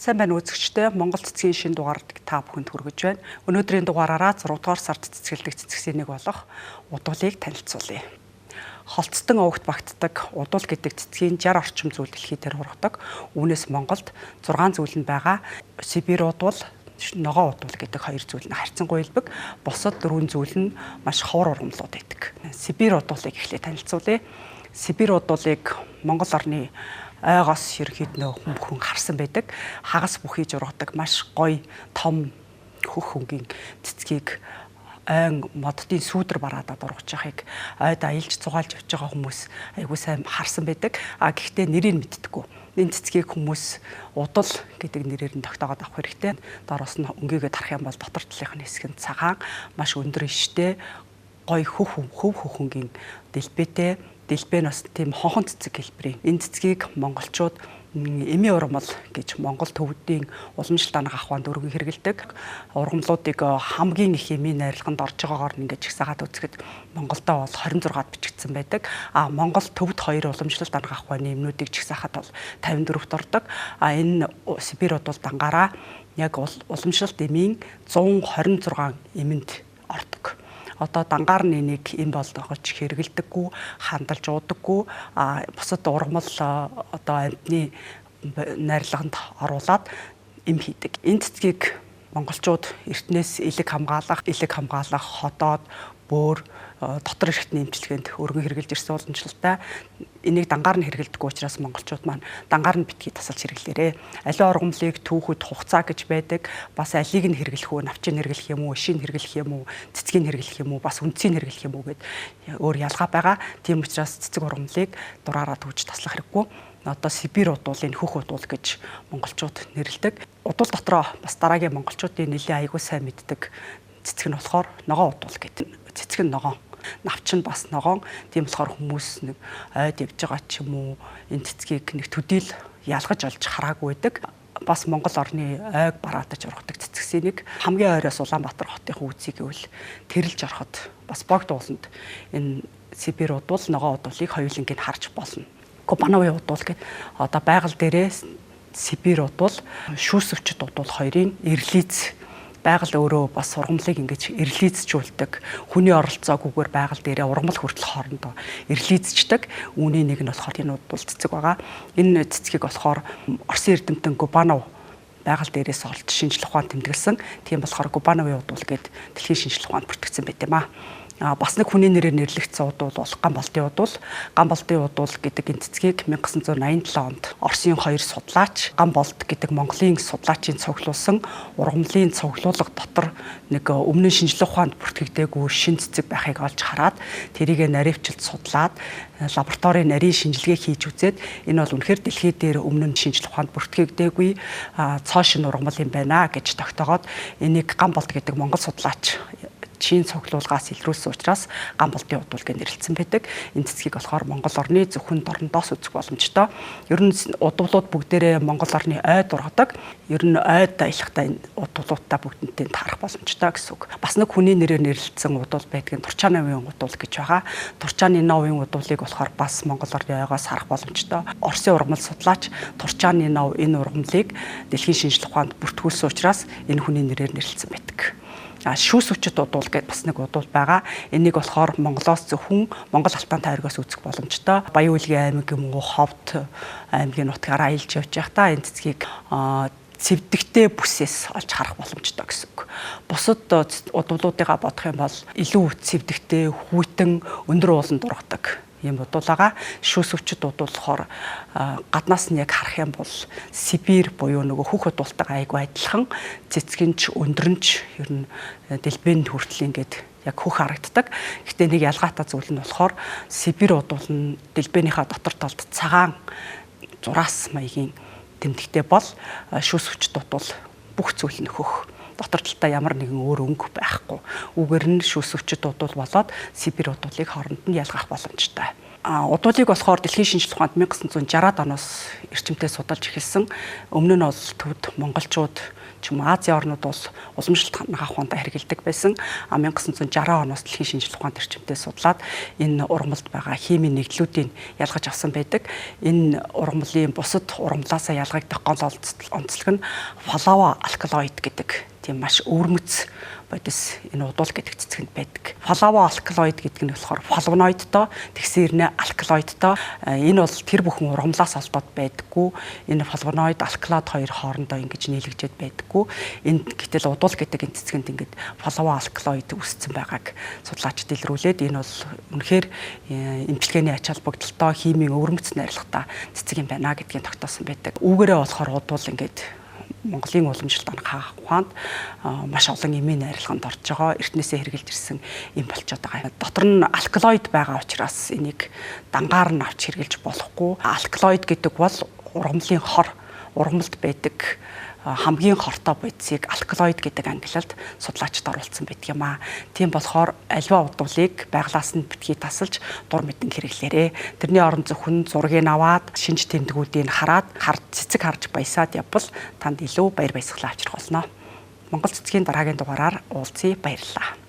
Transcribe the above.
Сайн байна үзэгчдээ. Монгол цэцгийн шинэ дугаард та бүхэнд хүргэж байна. Өнөөдрийн дугаараараа 6 дугаар сард цэцгэлдэг цэцгсэнийг болох удуулыг танилцуулъя. Холцтон овогт багтдаг удуул гэдэг цэцгийн 60 орчим зүйл дэлхий дээр хургадаг. Үүнээс Монголд 6 зүйл нь байгаа. Сибирь удуул, ногоо удуул гэдэг хоёр зүйл нь харьцангуй илбэг. Бусад 4 зүйл нь маш ховор ургамлууд байдаг. Сибирь удуулыг эхлээд танилцуулъя. Сибирь удуулыг Монгол орны ойгоос ерөнхийдөө хүн харсан байдаг. Хагас бүхий жургадаг маш гоё том хөх хөнгийн цэцгийг айн моддын сүүдэр бараадад ургаж байгааг ойд аялж цугаалж явж байгаа хүмүүс айгуу сайн харсан байдаг. Гэхдээ нэрийг мэддэггүй. Энэ цэцгийг хүмүүс удал гэдэг нэрээр нь тогтоогоод авах хэрэгтэй. Доороос нь өнгийгээ тарах юм бол дотор талынх нь хэсэг нь цагаан, маш өндөр иштэй, гоё хөв хөнгийн дэлбэтэй. Дэлбээ нь бас тийм хонхон цэцэг хэлбэрийн. Энэ цэцгийг монголчууд эмийн ургамал гэж Монгол төвдийн уламжлалт анх ахуйнд өргөн хэрэгэлдэг. Ургамлуудыг хамгийн их эмийн найрлаганд орж байгаагаар нь ингэж хягсаагаад үзэхэд Монголдоо бол 26-д бичигдсэн байдаг. Монгол төвд 2 уламжлалт анх ахуйны эмнүүдийг жигсаахад бол 54-т ордог. Энэ Сибирь удуул дангаараа яг уламжлалт эмийн 126 эмэнд ордог. Одоо дангаар нь энийг эм болгож хэрэгэлдэггүй, хандалж уудаггүй, бусад ургамал одоо амьтны найрлаганд оруулаад эм хийдэг. Энэ цэцгийг монголчууд эртнээс элэг хамгаалах, ходоод, бөөр, дотор эрхтний эмчилгээнд өргөн хэрэгжилж ирсэн уламжлалтай. Энийг дангаар нь хэрэгэлдэггүй учраас монголчууд маань дангаар нь битгий тасалж хэрэглээрээ. Аливаа ургамлыг түүхэд хугацаа гэж байдаг. Бас алийг нь хэрэглэх үү, навчийг хэрэглэх юм уу, ишийг хэрэглэх юм уу, цэцгийг хэрэглэх юм уу, бас үндсийг хэрэглэх юм уу гэд өөр ялгаа байгаа. Тийм учраас цэцэг ургамлыг дураараа түүж таслах хэрэггүй. Одоо Сибирь удуулын хөх удуул гэж монголчууд нэрлэдэг. Удуул дотроо бас дараагийн монголчуудын нэлийн аягүй сайн мэддэг цэцэг нь болохоор ногоо удуул гэдэг. Цэцэг нь ногоо. Навч нь бас ногоон. Тийм болохоор хүмүүс нэг ойд явж байгаа ч юм уу энэ цэцгийг нэг төдийл ялгаж олж хараагүй байдаг. Бас Монгол орны ойг бараадаж ургадаг цэцгсэнийг хамгийн ойроос Улаанбаатар хотын үзье гэвэл тэрэлж ороход бас богд ууланд энэ Сибирь удуул ногоо удуулыг хоёулангийг харж болно. Кубановын удуул гэдэг одоо байгаль дээрээ Сибирь удуул, шүүсвчд удуул хоёрын эрлиз байгаль өөрөө бас ургамлыг ингэж эрлизжүүлдэг. Хүний оролцоогүйгээр байгаль дээрээ ургамал хүртэл хоорондоо эрлизждэг. Үүний нэг нь болохоор энэ удуул цэцэг байгаа. Энэ цэцгийг болохоор Оросын эрдэмтэн Губанов байгаль дээрээс олж шинжлэх ухаанд тэмдэглэсэн. Тийм болохоор Губановын удуул гээд дэлхийн шинжлэх ухаанд бүртгэгдсэн байт юм аа. Бас нэг хүний нэрээр нэрлэгдсэн удуул бол Гамболдын удуул. Гамболдын удуул гэдэг энэ цэцгийг 1987 онд Оросын 2 судлаач Гамболд гэдэг Монголын судлаачийн цуглуулсан ургамлын цуглуулга дотор нэг өмнө нь шинжлэх ухаанд бүртгэгдээгүй шин цэцэг байхыг олж хараад тэрийг наривчилж судлаад лабораторийн нарийн шинжилгээ хийж үзээд энэ бол үнэхээр дэлхий дээр өмнө нь шинжлэх ухаанд бүртгэгдээгүй цоо шин ургамал юм байна гэж тогтоогоод энийг Гамболд гэдэг монгол судлаач Чин цуглуулгаас илрүүлсэн учраас Гамболдын удуул гэж нэрлэсэн байдаг. Энэ цэцгийг болохоор Монгол орны зөвхөн дорндоос үзэх боломжтой. Ер нь удуулууд бүгдээрээ Монгол орны ойд ургадаг. Ер нь ойд аялахтаа энэ удуулуудтай бүгднтэй таарах боломжтой гэсэн үг. Бас нэг хүний нэрээр нэрлэлсэн удуул байдгийг Турчаановын удуул гэж байгаа. Турчааны новын удуулыг болохоор бас Монгол орны ойгоос харах боломжтой. Оросын ургамал судлаач Турчааны нов энэ ургамлыг дэлхийн шинжлэх ухаанд бүртгүүлсэн учраас энэ хүний нэрээр нэрлэлсэн байдаг. Шүүсвчд удуул гэдэг бас нэг удуул байгаа. Энийг болохоор Монголоос зөвхөн Монгол Алтан тайргаас үзэх боломжтой. Баян-Улгийн аймаг юм уу, Ховд аймгийн нутгаараа аялж явж байхдаа энэ цэцгийг цэвдэгтэй бүсээс олж харах боломжтой гэсэн үг. Бусад удуулуудыгаа бодох юм бол илүү цэвдэгтэй, хүйтэн, өндөр ууланд ургадаг юм удуулгаа. Шүүсвчд удуулахаар гаднаас нь яг харах юм бол Сибирь буюу нөгөө хөх удуултайгаа айгүй адилхан цэцгэнч өндөрнч ер нь дэлбэнд хүртэл ингээд яг хөх харагддаг. Гэхдээ нэг ялгаатай зүйл нь болохоор Сибирь удуул нь дэлбэнийхээ дотор талд цагаан зураас маягийн тэмдэгтэй бол шүүсвчд удуул бүх зүйл нь хөх. Дотор талдаа ямар нэгэн өөр өнгө байхгүй. Үүгээр нь шүүсвчд удуул болоод Сибирь удуулыг хооронд нь ялгах боломжтой. Удуулыг болохоор дэлхийн шинжлэх ухаанд 1960-аад оноос эрчимтэй судалж эхэлсэн. Өмнө нь бол төвд монголчууд ч юм уу Азийн орнууд бол уламжлалт авах ухаандаа хэрэгэлдэг байсан. 1960 оноос дэлхийн шинжлэх ухаанд эрчимтэй судлаад энэ ургамалд байгаа химийн нэгдлүүдийг ялгаж авсан байдаг. Энэ ургамлын бусад ургамлаасаа ялгагдах гол онцлог нь флава алкалоид гэдэг тийм маш өвөрмөц бодис энэ удуул гэдэг цэцгэнд байдаг. Флава алкалоид гэдэг нь болохоор флавоноидтой, тэгсэн ирнэ алкалоидтой. Энэ бол тэр бүхэн ургамлаас холбоод байдаггүй. Энэ флавоноид, алкалоид хоёр хоорондоо ингэж нийлэгдээд байдаггүй. Энэ гэтэл удуул гэдэг энэ цэцгэнд ингэж флава алкалоид үүссэн байгааг судлаачид илрүүлээд энэ бол үнэхээр эмчилгээний ач холбогдолтой химийн өвөрмөц найрлагатай цэцэг юм байна гэдгийг тогтоосон байдаг. Үүгээрээ болохоор удуул ингэж Монголын уламжлалт анхаах ухаанд маш олон эмийн найрлаганд орж байгаа, эртнээсээ хэрэгжилж ирсэн юм болчиход байгаа. Дотор нь алкалоид байгаа учраас энийг дангаар нь авч хэрэгжилж болохгүй. Алкалоид гэдэг бол ургамлын хор, ургамалд байдаг хамгийн хортой бодисыг алкалоид гэдэг ангиллалд судлаачид оруулсан байдаг юм аа. Тийм болохоор альва удуулыг байглаас нь битгий тасалж дур мэдэн хэрэглээрээ. Тэрний оронд зөвхөн зургийг аваад шинж тэмдгүүдийг хараад цэцэг харж баясаад явбал танд илүү баяр баясгалан авчрах болно. Монгол цэцгийн дараагийн дугаараар уулзъя, баярлалаа.